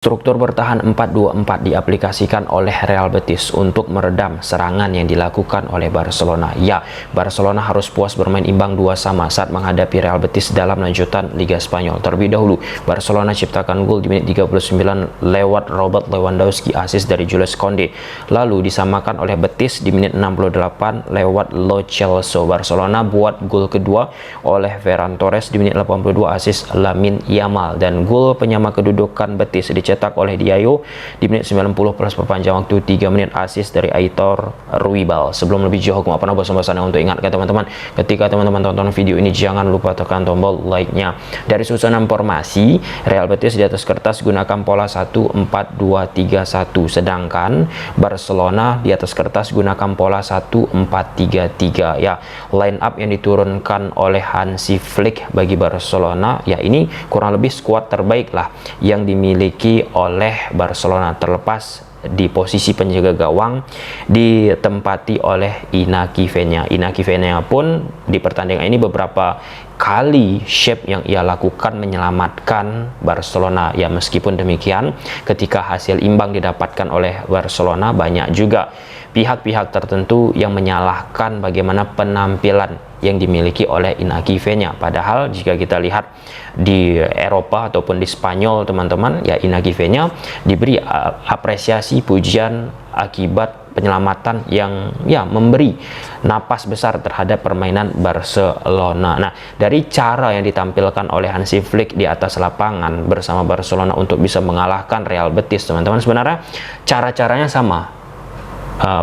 Struktur bertahan 4-2-4 diaplikasikan oleh Real Betis untuk meredam serangan yang dilakukan oleh Barcelona. Ya, Barcelona harus puas bermain imbang 2-2 saat menghadapi Real Betis dalam lanjutan Liga Spanyol. Terlebih dahulu, Barcelona ciptakan gol di menit 39 lewat Robert Lewandowski, assist dari Jules Koundé. Lalu disamakan oleh Betis di menit 68 lewat Lo Celso. Barcelona buat gol kedua oleh Ferran Torres di menit 82, assist Lamine Yamal, dan gol penyama kedudukan Betis dicetak oleh Diallo di menit 90 plus perpanjang waktu 3 menit, assist dari Aitor Ruibal. Sebelum lebih jauh, aku pernah bosan-bosannya untuk ingatkan teman-teman, ketika teman-teman tonton video ini jangan lupa tekan tombol like-nya. Dari susunan formasi, Real Betis di atas kertas gunakan pola 1-4-2-3-1, sedangkan Barcelona di atas kertas gunakan pola 1-4-3-3. Ya, line up yang diturunkan oleh Hansi Flick bagi Barcelona, ya ini kurang lebih skuad terbaik lah yang dimiliki oleh Barcelona, terlepas di posisi penjaga gawang ditempati oleh Iñaki Peña. Iñaki Peña pun di pertandingan ini beberapa kali shape yang ia lakukan menyelamatkan Barcelona. Ya, meskipun demikian, ketika hasil imbang didapatkan oleh Barcelona, banyak juga pihak-pihak tertentu yang menyalahkan bagaimana penampilan yang dimiliki oleh Iñaki Peña. Padahal jika kita lihat di Eropa ataupun di Spanyol, teman-teman, ya Iñaki Peña diberi apresiasi, pujian akibat penyelamatan yang ya memberi napas besar terhadap permainan Barcelona. Nah, dari cara yang ditampilkan oleh Hansi Flick di atas lapangan bersama Barcelona untuk bisa mengalahkan Real Betis, teman-teman, sebenarnya cara-caranya sama,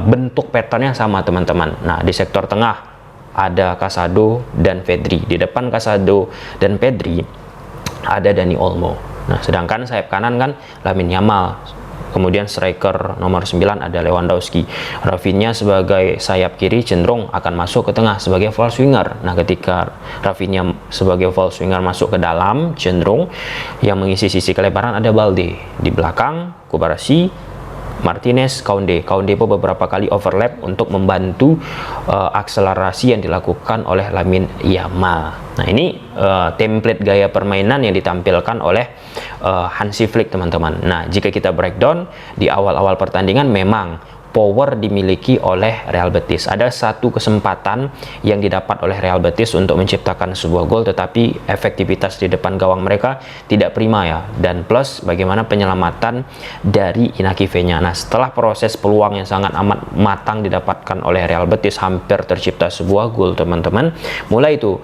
bentuk patternnya sama, teman-teman. Nah, di sektor tengah ada Casado dan Pedri. Di depan Casado dan Pedri ada Dani Olmo. Nah, sedangkan sayap kanan kan Lamine Yamal. Kemudian striker nomor 9 ada Lewandowski. Rafinha sebagai sayap kiri cenderung akan masuk ke tengah sebagai false winger. Nah, ketika Rafinha sebagai false winger masuk ke dalam, cenderung yang mengisi sisi kelebaran ada Balde. Di belakang Kubarasi, Martinez, Koundé pun beberapa kali overlap untuk membantu akselerasi yang dilakukan oleh Lamine Yamal. Nah, ini template gaya permainan yang ditampilkan oleh Hansi Flick, teman-teman. Nah, jika kita breakdown di awal-awal pertandingan, memang power dimiliki oleh Real Betis. Ada satu kesempatan yang didapat oleh Real Betis untuk menciptakan sebuah gol, tetapi efektivitas di depan gawang mereka tidak prima, ya. Dan plus bagaimana penyelamatan dari Iñaki Peña. Nah, setelah proses peluang yang sangat amat matang didapatkan oleh Real Betis, hampir tercipta sebuah gol, teman-teman. Mulai itu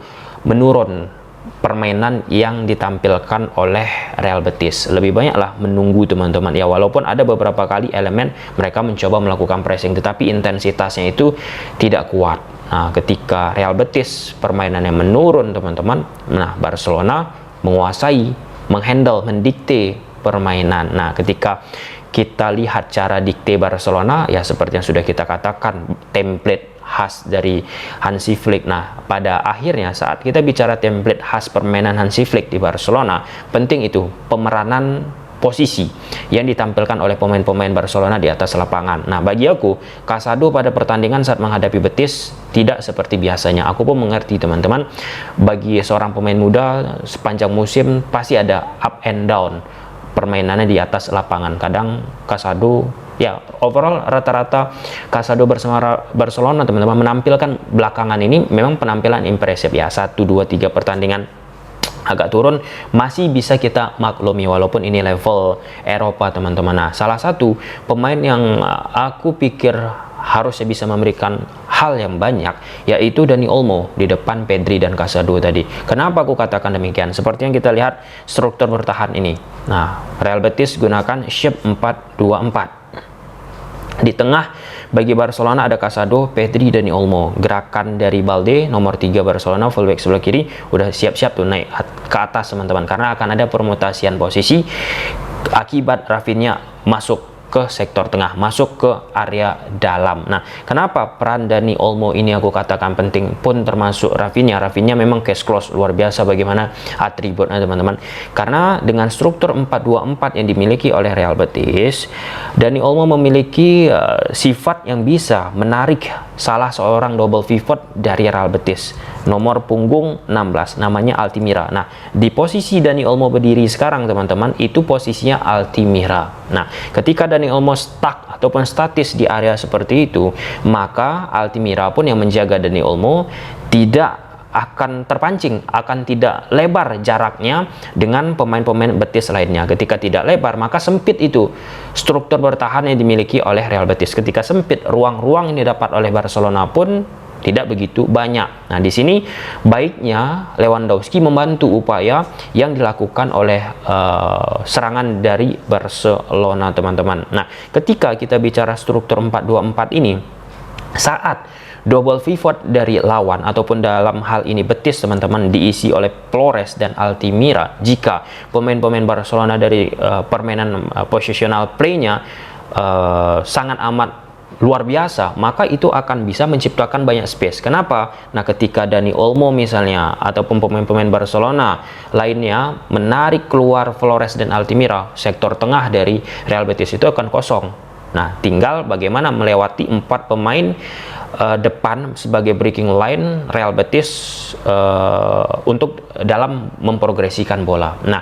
menurun permainan yang ditampilkan oleh Real Betis. Lebih banyaklah menunggu, teman-teman. Ya, walaupun ada beberapa kali elemen mereka mencoba melakukan pressing, tetapi intensitasnya itu tidak kuat. Nah, ketika Real Betis permainannya menurun, teman-teman, nah Barcelona menguasai, menghandle, mendikte permainan. Nah, ketika kita lihat cara dikte Barcelona, ya seperti yang sudah kita katakan, template khas dari Hansi Flick. Nah, pada akhirnya saat kita bicara template khas permainan Hansi Flick di Barcelona, penting itu pemeranan posisi yang ditampilkan oleh pemain-pemain Barcelona di atas lapangan. Nah, bagi aku, Casado pada pertandingan saat menghadapi Betis tidak seperti biasanya. Aku pun mengerti, teman-teman, bagi seorang pemain muda sepanjang musim pasti ada up and down permainannya di atas lapangan. Kadang Casado, ya overall rata-rata Casado bersama Barcelona, teman-teman, menampilkan belakangan ini memang penampilan impresif, ya 1, 2, 3 pertandingan agak turun masih bisa kita maklumi walaupun ini level Eropa, teman-teman. Nah, salah satu pemain yang aku pikir harusnya bisa memberikan hal yang banyak yaitu Dani Olmo di depan Pedri dan Casado tadi. Kenapa aku katakan demikian? Seperti yang kita lihat struktur bertahan ini. Nah, Real Betis gunakan shape 4-2-4. Di tengah bagi Barcelona ada Casado, Pedri, Dani Olmo. Gerakan dari Balde nomor 3 Barcelona, fullback sebelah kiri, udah siap-siap tuh naik ke atas, teman-teman, karena akan ada permutasian posisi akibat Rafinha masuk ke sektor tengah, masuk ke area dalam. Nah, kenapa peran Dani Olmo ini aku katakan penting, pun termasuk Rafinha. Rafinha memang case close, luar biasa bagaimana atributnya, teman-teman. Karena dengan struktur 4-2-4 yang dimiliki oleh Real Betis, Dani Olmo memiliki sifat yang bisa menarik salah seorang double pivot dari Real Betis, nomor punggung 16, namanya Altimira. Nah, di posisi Dani Olmo berdiri sekarang teman-teman, itu posisinya Altimira. Nah, ketika Dani Olmo stuck ataupun statis di area seperti itu, maka Altimira pun yang menjaga Dani Olmo tidak akan terpancing, akan tidak lebar jaraknya dengan pemain-pemain Betis lainnya. Ketika tidak lebar, maka sempit itu struktur bertahan yang dimiliki oleh Real Betis. Ketika sempit, ruang-ruang yang didapat oleh Barcelona pun tidak begitu banyak. Nah, di sini baiknya Lewandowski membantu upaya yang dilakukan oleh serangan dari Barcelona, teman-teman. Nah, ketika kita bicara struktur 4-2-4 ini, saat double pivot dari lawan ataupun dalam hal ini Betis, teman-teman, diisi oleh Flores dan Altimira, jika pemain-pemain Barcelona dari permainan positional play-nya sangat amat luar biasa, maka itu akan bisa menciptakan banyak space. Kenapa? Nah, ketika Dani Olmo misalnya ataupun pemain-pemain Barcelona lainnya menarik keluar Flores dan Altimira, sektor tengah dari Real Betis itu akan kosong. Nah, tinggal bagaimana melewati 4 pemain depan sebagai breaking line Real Betis untuk dalam memprogresikan bola. Nah,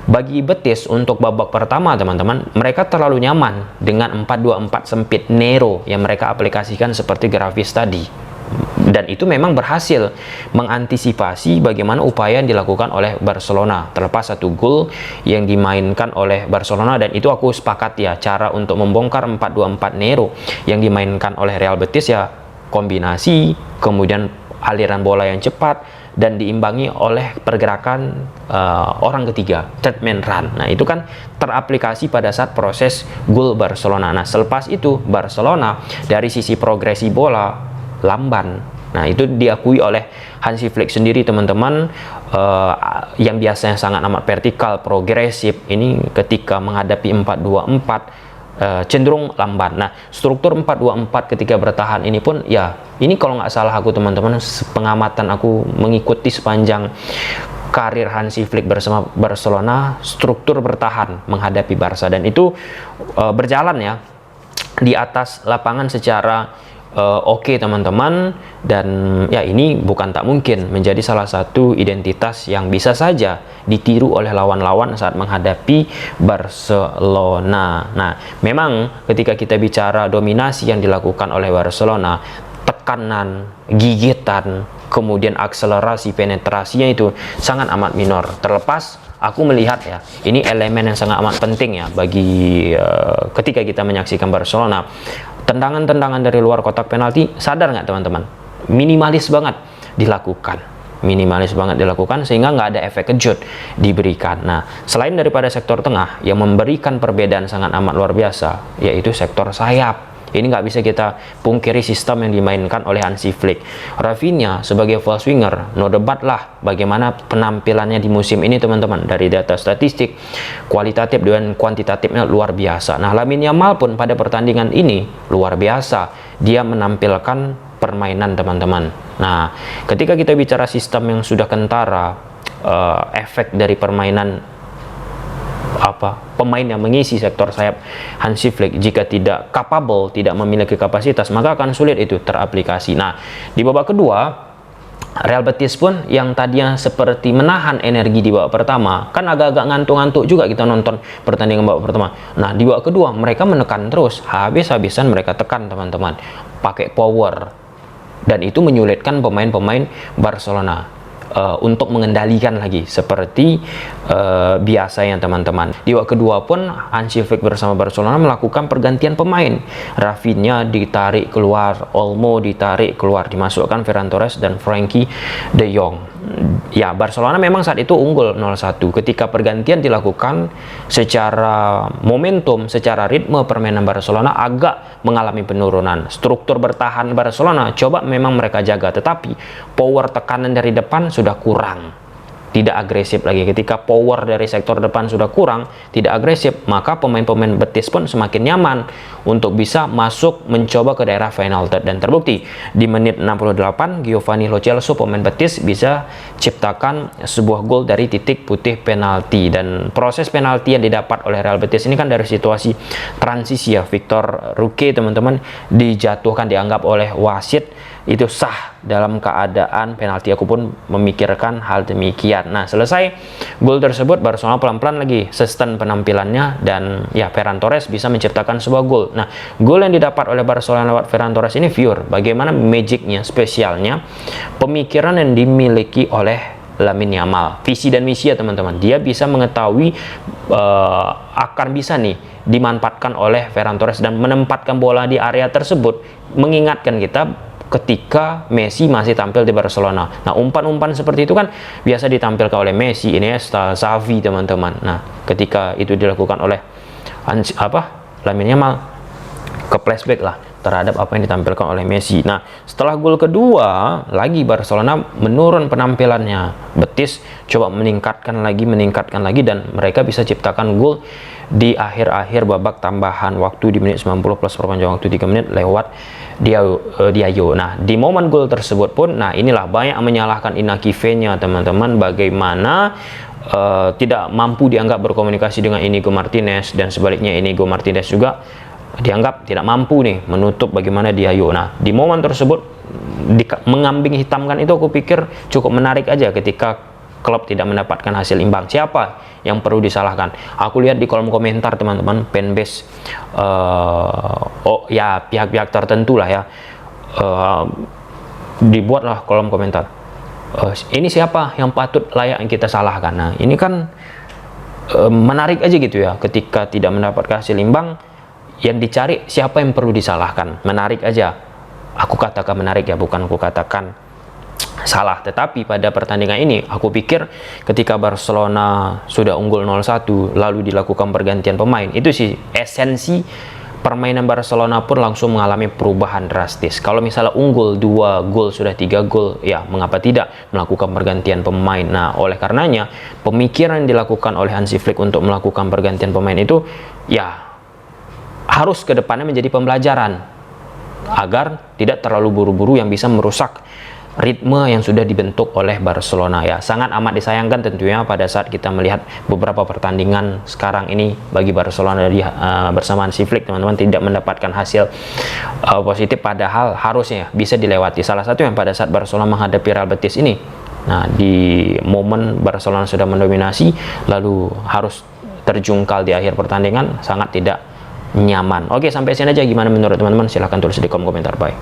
bagi Betis untuk babak pertama, teman-teman, mereka terlalu nyaman dengan 4-2-4 sempit Nero yang mereka aplikasikan seperti grafis tadi. Dan itu memang berhasil mengantisipasi bagaimana upaya yang dilakukan oleh Barcelona. Terlepas satu gol yang dimainkan oleh Barcelona, dan itu aku sepakat ya, cara untuk membongkar 4-2-4 Nero yang dimainkan oleh Real Betis ya kombinasi, kemudian aliran bola yang cepat, dan diimbangi oleh pergerakan orang ketiga, third man run. Nah, itu kan teraplikasi pada saat proses gol Barcelona. Nah, selepas itu Barcelona dari sisi progresi bola lamban. Nah, itu diakui oleh Hansi Flick sendiri, teman-teman, yang biasanya sangat amat vertikal, progresif, ini ketika menghadapi 4-2-4 cenderung lamban. Nah, struktur 4-2-4 ketika bertahan ini pun ya, ini kalau nggak salah aku, teman-teman, pengamatan aku mengikuti sepanjang karir Hansi Flick bersama Barcelona, struktur bertahan menghadapi Barca, dan itu berjalan ya di atas lapangan secara oke, teman-teman. Dan ya, ini bukan tak mungkin menjadi salah satu identitas yang bisa saja ditiru oleh lawan-lawan saat menghadapi Barcelona. Nah, memang ketika kita bicara dominasi yang dilakukan oleh Barcelona, tekanan, gigitan, kemudian akselerasi penetrasinya itu sangat amat minor. Terlepas aku melihat ya, ini elemen yang sangat amat penting ya bagi ketika kita menyaksikan Barcelona. Tendangan-tendangan dari luar kotak penalti, sadar nggak, teman-teman? Minimalis banget dilakukan. Minimalis banget dilakukan sehingga nggak ada efek kejut diberikan. Nah, selain daripada sektor tengah yang memberikan perbedaan sangat amat luar biasa, yaitu sektor sayap. Ini nggak bisa kita pungkiri sistem yang dimainkan oleh Hansi Flick. Rafinha sebagai false winger, no debat lah bagaimana penampilannya di musim ini, teman-teman. Dari data statistik, kualitatif dan kuantitatifnya luar biasa. Nah, Lamine Yamal pun pada pertandingan ini luar biasa. Dia menampilkan permainan, teman-teman. Nah, ketika kita bicara sistem yang sudah kentara, efek dari permainan pemain yang mengisi sektor sayap Hansi Flick jika tidak capable, tidak memiliki kapasitas, maka akan sulit itu teraplikasi. Nah, di babak kedua Real Betis pun yang tadinya seperti menahan energi di babak pertama, kan agak-agak ngantuk-ngantuk juga kita nonton pertandingan babak pertama. Nah, di babak kedua mereka menekan terus, habis-habisan mereka tekan, teman-teman, pakai power, dan itu menyulitkan pemain-pemain Barcelona untuk mengendalikan lagi seperti biasanya, teman-teman. Di babak kedua pun Hansi Flick bersama Barcelona melakukan pergantian pemain. Rafinha ditarik keluar, Olmo ditarik keluar, dimasukkan Ferran Torres dan Frenkie de Jong. Ya, Barcelona memang saat itu unggul 0-1. Ketika pergantian dilakukan, secara momentum, secara ritme permainan Barcelona agak mengalami penurunan. Struktur bertahan Barcelona coba memang mereka jaga, tetapi power tekanan dari depan sudah kurang, tidak agresif lagi. Ketika power dari sektor depan sudah kurang, tidak agresif, maka pemain-pemain Betis pun semakin nyaman untuk bisa masuk mencoba ke daerah final third. Dan terbukti di menit 68 Giovanni Lo Celso, pemain Betis, bisa menciptakan sebuah gol dari titik putih penalti. Dan proses penalti yang didapat oleh Real Betis ini kan dari situasi transisi ya. Victor Roque teman-teman dijatuhkan, dianggap oleh wasit itu sah dalam keadaan penalti. Aku pun memikirkan hal demikian. Nah, selesai gol tersebut, Barcelona pelan-pelan lagi sustain penampilannya, dan ya Ferran Torres bisa menciptakan sebuah gol. Nah, gol yang didapat oleh Barcelona lewat Ferran Torres ini pure bagaimana magicnya, spesialnya pemikiran yang dimiliki oleh Lamine Yamal, visi dan misi ya teman-teman. Dia bisa mengetahui akan bisa nih dimanfaatkan oleh Ferran Torres dan menempatkan bola di area tersebut, mengingatkan kita ketika Messi masih tampil di Barcelona. Nah, umpan-umpan seperti itu kan biasa ditampilkan oleh Messi, Iniesta, Xavi teman-teman. Nah, ketika itu dilakukan oleh Lamine Yamal, ke flashback lah terhadap apa yang ditampilkan oleh Messi. Nah, setelah gol kedua lagi Barcelona menurun penampilannya. Betis coba meningkatkan lagi, dan mereka bisa ciptakan gol di akhir-akhir babak tambahan waktu di menit 90 plus perpanjangan waktu 3 menit lewat Diallo. Nah, di momen gol tersebut pun, nah inilah banyak menyalahkan Inaki Peña teman-teman, bagaimana tidak mampu dianggap berkomunikasi dengan Inigo Martinez, dan sebaliknya Inigo Martinez juga dianggap tidak mampu nih menutup bagaimana Diallo. Nah, di momen tersebut mengambing hitamkan itu aku pikir cukup menarik aja ketika klub tidak mendapatkan hasil imbang. Siapa yang perlu disalahkan? Aku lihat di kolom komentar teman-teman, fanbase ya pihak-pihak tertentu lah ya, dibuatlah kolom komentar, ini siapa yang patut layak yang kita salahkan. Nah, ini kan menarik aja gitu ya, ketika tidak mendapatkan hasil imbang yang dicari siapa yang perlu disalahkan. Menarik aja, aku katakan menarik ya, bukan aku katakan salah. Tetapi pada pertandingan ini aku pikir ketika Barcelona sudah unggul 0-1 lalu dilakukan pergantian pemain, itu sih esensi permainan Barcelona pun langsung mengalami perubahan drastis. Kalau misalnya unggul 2 gol sudah 3 gol, ya mengapa tidak melakukan pergantian pemain. Nah, oleh karenanya pemikiran yang dilakukan oleh Hansi Flick untuk melakukan pergantian pemain itu ya harus ke depannya menjadi pembelajaran agar tidak terlalu buru-buru yang bisa merusak ritme yang sudah dibentuk oleh Barcelona ya. Sangat amat disayangkan tentunya pada saat kita melihat beberapa pertandingan sekarang ini bagi Barcelona bersama Hansi Flick teman-teman tidak mendapatkan hasil positif, padahal harusnya bisa dilewati. Salah satu yang pada saat Barcelona menghadapi Real Betis ini, nah di momen Barcelona sudah mendominasi lalu harus terjungkal di akhir pertandingan, sangat tidak nyaman. Oke, sampai sini aja. Gimana menurut teman-teman? Silahkan tulis di kolom komentar. Bye.